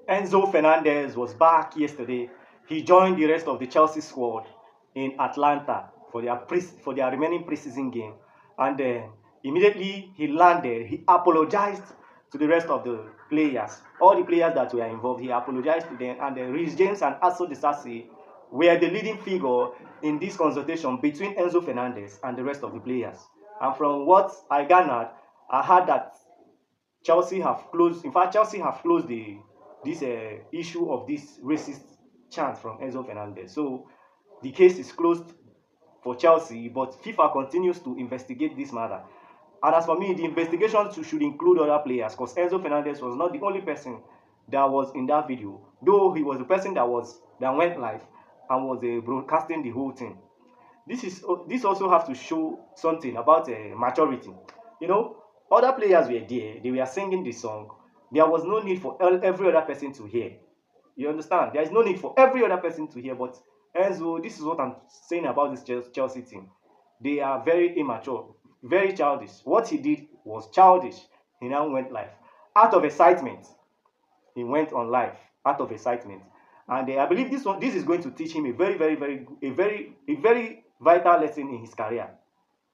Enzo Fernandez was back yesterday. He joined the rest of the Chelsea squad in Atlanta for their remaining preseason game, and immediately he landed. He apologized to the rest of the players, all the players that were involved. He apologized to them, and Reece James and Aso Disasi were the leading figure in this consultation between Enzo Fernandez and the rest of the players. And from what I garnered, I heard that Chelsea have closed. In fact, Chelsea have closed the this issue of this racist chant from Enzo Fernandez. So the case is closed for Chelsea, but FIFA continues to investigate this matter. And as for me, the investigation should include other players, because Enzo Fernandez was not the only person that was in that video, though he was the person that went live and was broadcasting the whole thing. This also have to show something about maturity. You know, other players were there, they were singing the song. There was no need for every other person to hear. You understand? There is no need for every other person to hear. But Enzo, this is what I'm saying about this Chelsea team. They are very immature, very childish. What he did was childish. He now went live out of excitement. He went on live out of excitement, and I believe this is going to teach him a very vital lesson in his career.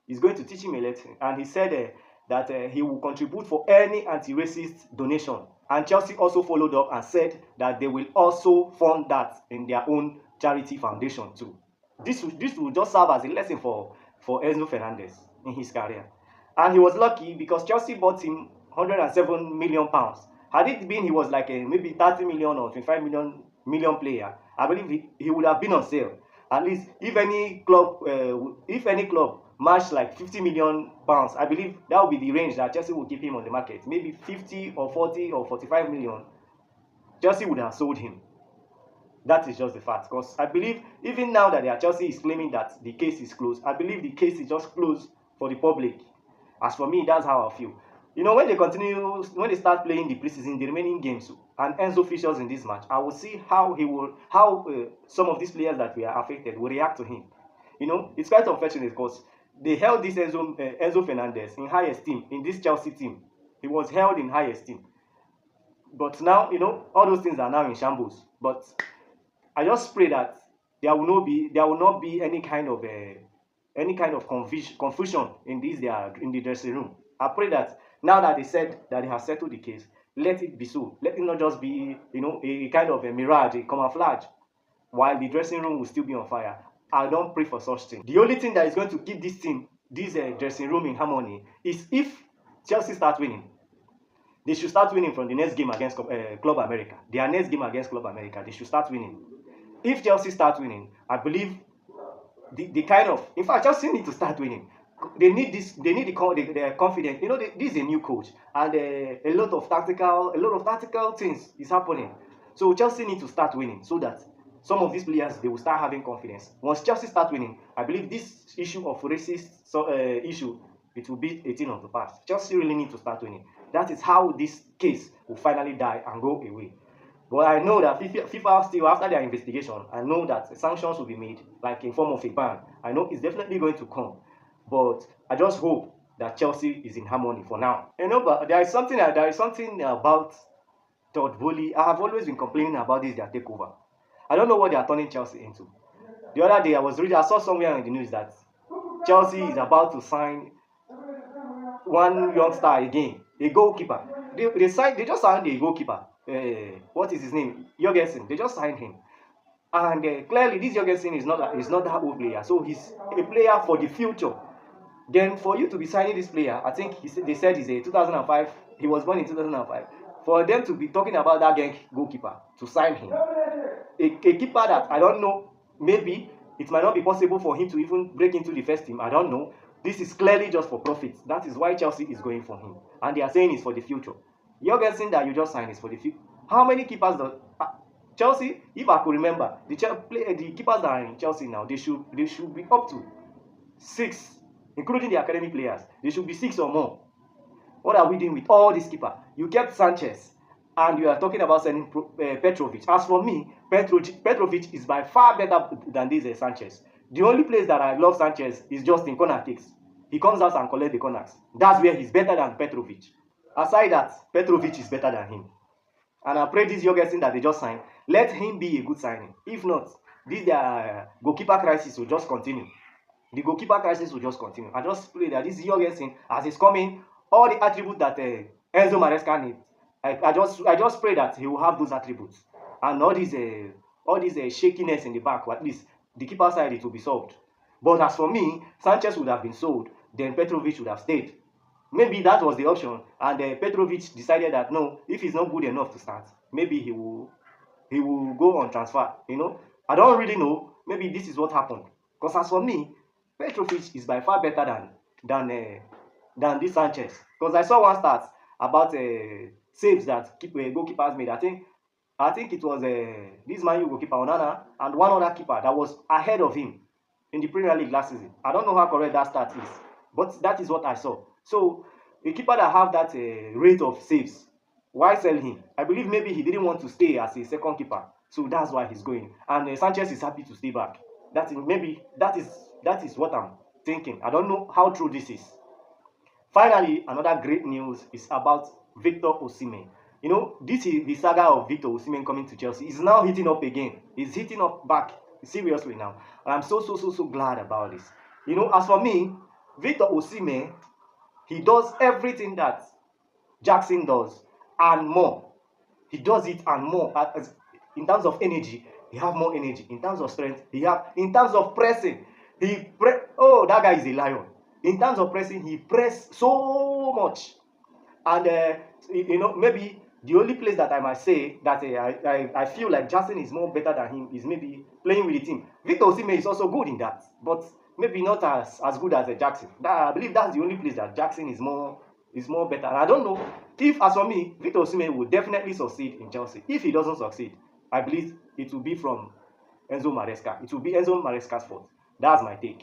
It's going to teach him a lesson, and he said that he will contribute for any anti-racist donation. And Chelsea also followed up and said that they will also fund that in their own charity foundation too. This will just serve as a lesson for Enzo Fernandez in his career. And he was lucky because Chelsea bought him £107 million. Had it been he was like a maybe 30 million or 25 million player, I believe he would have been on sale. At least if any club matched like £50 million, I believe that would be the range that Chelsea would keep him on the market. Maybe 50 or 40 or 45 million. Chelsea would have sold him. That is just the fact. Because I believe even now that Chelsea is claiming that the case is closed, I believe the case is just closed for the public. As for me, that's how I feel. You know, when they start playing the preseason, the remaining games, and Enzo features in this match, I will see how some of these players that were affected will react to him. You know, it's quite unfortunate because they held this Enzo Fernandez in high esteem in this Chelsea team. He was held in high esteem. But now, you know, all those things are now in shambles. But I just pray that there will not be any kind of confusion in the dressing room. I pray that now that they said that they have settled the case, let it be so. Let it not just be, you know, a kind of a mirage, a camouflage, while the dressing room will still be on fire. I don't pray for such thing. The only thing that is going to keep this dressing room in harmony is if Chelsea start winning. They should start winning from the next game against Club America. Their next game against Club America, they should start winning. If Chelsea start winning, I believe in fact, Chelsea need to start winning. They need this. They need the confidence. You know, this is a new coach, and a lot of tactical things is happening. So Chelsea need to start winning so that some of these players they will start having confidence. Once Chelsea start winning, I believe this issue of racist issue it will be a thing of the past. Chelsea really need to start winning. That is how this case will finally die and go away. But I know that FIFA still, after their investigation, I know that sanctions will be made, like in form of a ban. I know it's definitely going to come. But I just hope that Chelsea is in harmony for now. You know, but there is something about Todd Boehly. I have always been complaining about their takeover. I don't know what they are turning Chelsea into. The other day I saw somewhere in the news that Chelsea is about to sign one youngster again, a goalkeeper. They just signed a goalkeeper. What is his name? Jorgensen. They just signed him. And clearly this Jorgensen is not that old player. So he's a player for the future. Then for you to be signing this player, I think they said he's a 2005. He was born in 2005. For them to be talking about that Genk goalkeeper, to sign him, a keeper that I don't know, maybe it might not be possible for him to even break into the first team. I don't know. This is clearly just for profit. That is why Chelsea is going for him, and they are saying it's for the future. Jorgensen that you just signed is for the future. How many keepers does Chelsea? If I could remember, the keepers that are in Chelsea now, they should be up to 6. Including the academy players, they should be 6 or more. What are we doing with all these keepers? You kept Sanchez, and you are talking about sending Petrovic. As for me, Petrovic is by far better than this Sanchez. The only place that I love Sanchez is just in corner kicks. He comes out and collects the corners. That's where he's better than Petrovic. Aside that, Petrovic is better than him. And I pray this Jorgensen that they just signed, let him be a good signing. If not, this their goalkeeper crisis will just continue. The goalkeeper crisis will just continue. I just pray that this Jorgensen, as he's coming, all the attributes that Enzo Maresca needs, I just pray that he will have those attributes, and all this shakiness in the back, or at least the keeper side, it will be solved. But as for me, Sanchez would have been sold, then Petrovic would have stayed. Maybe that was the option, and Petrovic decided that no, if he's not good enough to start, maybe he will go on transfer. I don't really know. Maybe this is what happened. Because as for me, Petrovic is by far better than this Sanchez. Because I saw one stat about saves that goalkeepers made. I think it was this Man U goalkeeper Onana and one other keeper that was ahead of him in the Premier League last season. I don't know how correct that stat is, but that is what I saw. So a keeper that have that rate of saves, why sell him? I believe maybe he didn't want to stay as a second keeper, so that's why he's going. And Sanchez is happy to stay back. Maybe that is what I'm thinking. I don't know how true this is. Finally, another great news is about Victor Osimhen. This is the saga of Victor Osimhen coming to Chelsea. He's now hitting up again. He's hitting up back seriously now. And I'm so glad about this. As for me, Victor Osimhen, he does everything that Jackson does and more. He does it and more. In terms of energy, he have more energy. In terms of strength, in terms of pressing, that guy is a lion. In terms of pressing, he press so much. And maybe the only place that I might say that I feel like Jackson is more better than him is maybe playing with the team. Victor Osimhen is also good in that, but maybe not as good as Jackson. I believe that's the only place that Jackson is more better. And I don't know if, as for me, Victor Osimhen will definitely succeed in Chelsea. If he doesn't succeed, I believe it will be from Enzo Maresca. It will be Enzo Maresca's fault. That's my take.